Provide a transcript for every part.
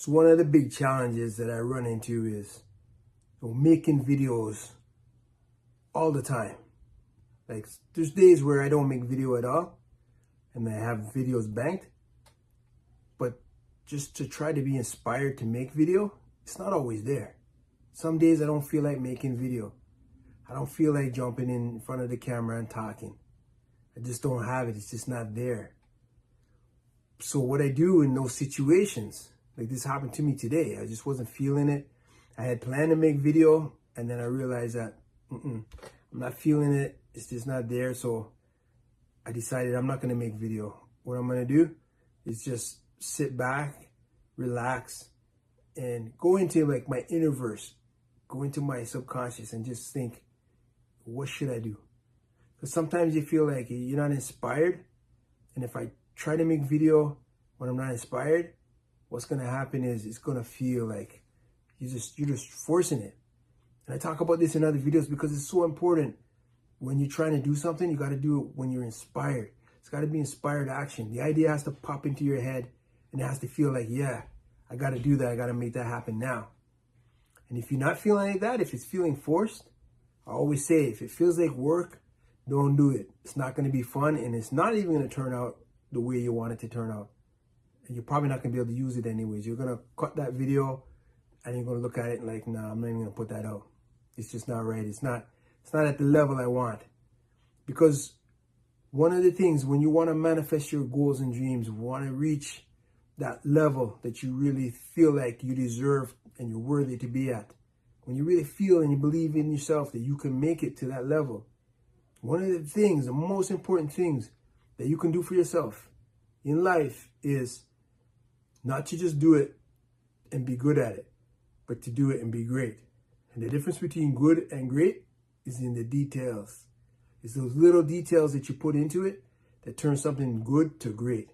So one of the big challenges that I run into is making videos all the time. Like there's days where I don't make video at all and I have videos banked, but just to try to be inspired to make video, it's not always there. Some days I don't feel like making video. I don't feel like jumping in front of the camera and talking. I just don't have it. It's just not there. So what I do in those situations, like this happened to me today, I just wasn't feeling it. I had planned to make video and then I realized that I'm not feeling it. It's just not there. So I decided I'm not going to make video. What I'm going to do is just sit back, relax, and go into like my inner verse, go into my subconscious and just think, what should I do? Because sometimes you feel like you're not inspired. And if I try to make video when I'm not inspired, what's going to happen is it's going to feel like you're just forcing it. And I talk about this in other videos because it's so important. When you're trying to do something, you got to do it when you're inspired. It's got to be inspired action. The idea has to pop into your head and it has to feel like, yeah, I got to do that. I got to make that happen now. And if you're not feeling like that, if it's feeling forced, I always say, if it feels like work, don't do it. It's not going to be fun and it's not even going to turn out the way you want it to turn out. And you're probably not going to be able to use it anyways. You're going to cut that video and you're going to look at it and like, nah, I'm not even going to put that out. It's just not right. It's not at the level I want. Because one of the things when you want to manifest your goals and dreams, want to reach that level that you really feel like you deserve and you're worthy to be at, when you really feel and you believe in yourself that you can make it to that level, one of the things, the most important things that you can do for yourself in life is not to just do it and be good at it, but to do it and be great. And the difference between good and great is in the details. It's those little details that you put into it that turn something good to great.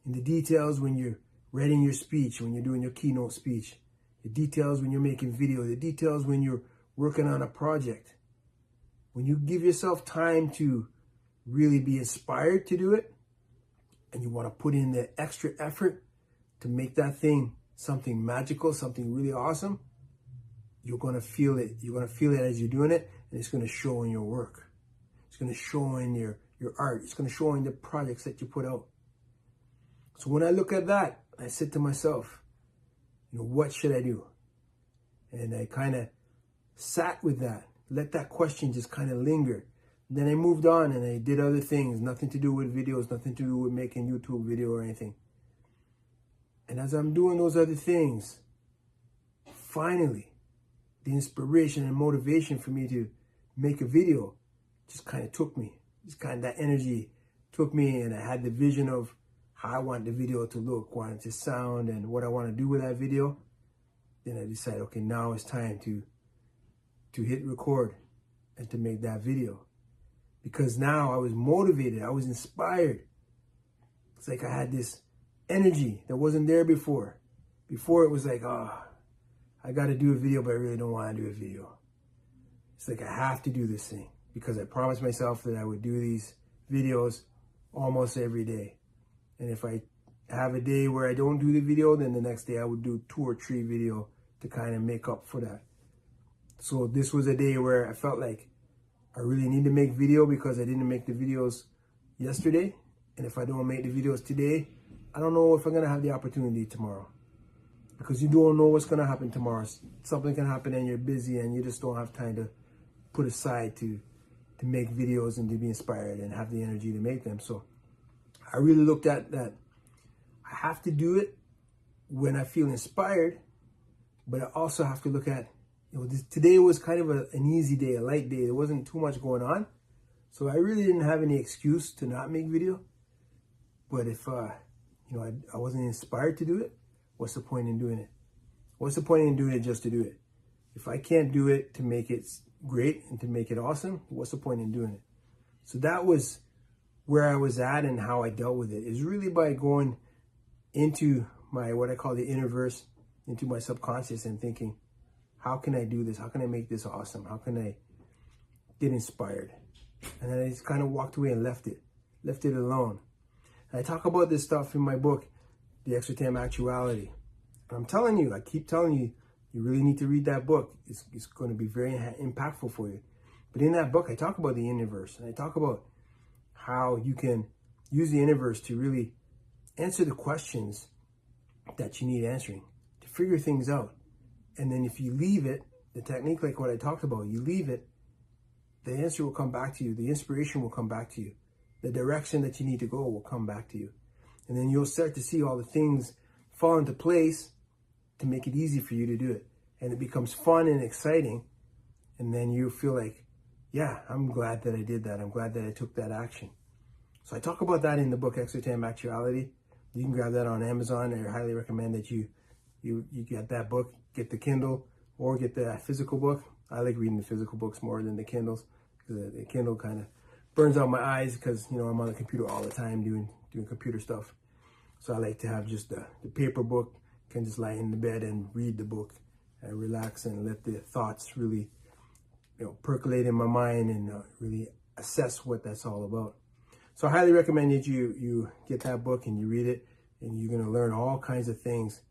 In the details when you're writing your speech, when you're doing your keynote speech, the details when you're making video, the details when you're working on a project. When you give yourself time to really be inspired to do it, and you want to put in the extra effort to make that thing something magical, something really awesome, you're going to feel it. You're going to feel it as you're doing it, and it's going to show in your work. It's going to show in your art. It's going to show in the projects that you put out. So when I look at that, I said to myself, what should I do? And I kind of sat with that, let that question just kind of linger. Then I moved on and I did other things, nothing to do with videos, nothing to do with making YouTube video or anything. And as I'm doing those other things, finally, the inspiration and motivation for me to make a video just kind of took me. Just kind of that energy took me, and I had the vision of how I want the video to look, want it to sound, and what I want to do with that video. Then I decided, okay, now it's time to hit record and to make that video. Because now I was motivated, I was inspired. It's like I had this energy that wasn't there before. Before it was like, I got to do a video, but I really don't want to do a video. It's like I have to do this thing because I promised myself that I would do these videos almost every day. And if I have a day where I don't do the video, then the next day I would do 2 or 3 video to kind of make up for that. So this was a day where I felt like I really need to make video because I didn't make the videos yesterday. And if I don't make the videos today, I don't know if I'm going to have the opportunity tomorrow. Because you don't know what's going to happen tomorrow. Something can happen and you're busy and you just don't have time to put aside to make videos and to be inspired and have the energy to make them. So I really looked at that. I have to do it when I feel inspired, but I also have to look at, today was kind of an easy day, a light day. There wasn't too much going on. So I really didn't have any excuse to not make video. But if, I wasn't inspired to do it, what's the point in doing it? What's the point in doing it just to do it? If I can't do it to make it great and to make it awesome, what's the point in doing it? So that was where I was at and how I dealt with it. Is really by going into my, what I call the inner verse, into my subconscious and thinking, how can I do this? How can I make this awesome? How can I get inspired? And then I just kind of walked away and left it alone. And I talk about this stuff in my book, The Extra Time Actuality. I'm telling you, I keep telling you, you really need to read that book. It's going to be very impactful for you. But in that book, I talk about the universe, and I talk about how you can use the universe to really answer the questions that you need answering, to figure things out. And then if you leave it, the technique like what I talked about, you leave it, the answer will come back to you. The inspiration will come back to you. The direction that you need to go will come back to you. And then you'll start to see all the things fall into place to make it easy for you to do it. And it becomes fun and exciting. And then you feel like, yeah, I'm glad that I did that. I'm glad that I took that action. So I talk about that in the book, Exertime Actuality. You can grab that on Amazon. I highly recommend that you get that book, get the Kindle, or get the physical book. I like reading the physical books more than the Kindles, because the Kindle kind of burns out my eyes, because I'm on the computer all the time doing computer stuff. So I like to have just the paper book. Can just lie in the bed and read the book and relax and let the thoughts really percolate in my mind and really assess what that's all about. So I highly recommend that you get that book and you read it, and you're going to learn all kinds of things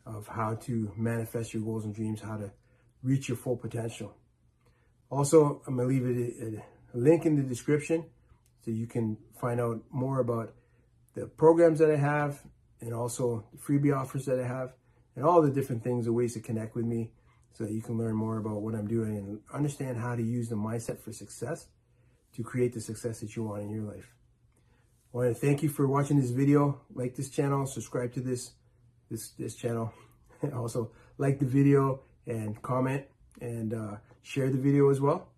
of how to manifest your goals and dreams, how to reach your full potential. Also, I'm going to leave a link in the description so you can find out more about the programs that I have, and also the freebie offers that I have, and all the different things, the ways to connect with me, so that you can learn more about what I'm doing and understand how to use the mindset for success to create the success that you want in your life. I want to thank you for watching this video. Like this channel, subscribe to this channel, and also like the video and comment and share the video as well.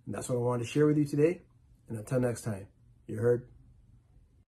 And that's what I wanted to share with you today. And until next time, you heard.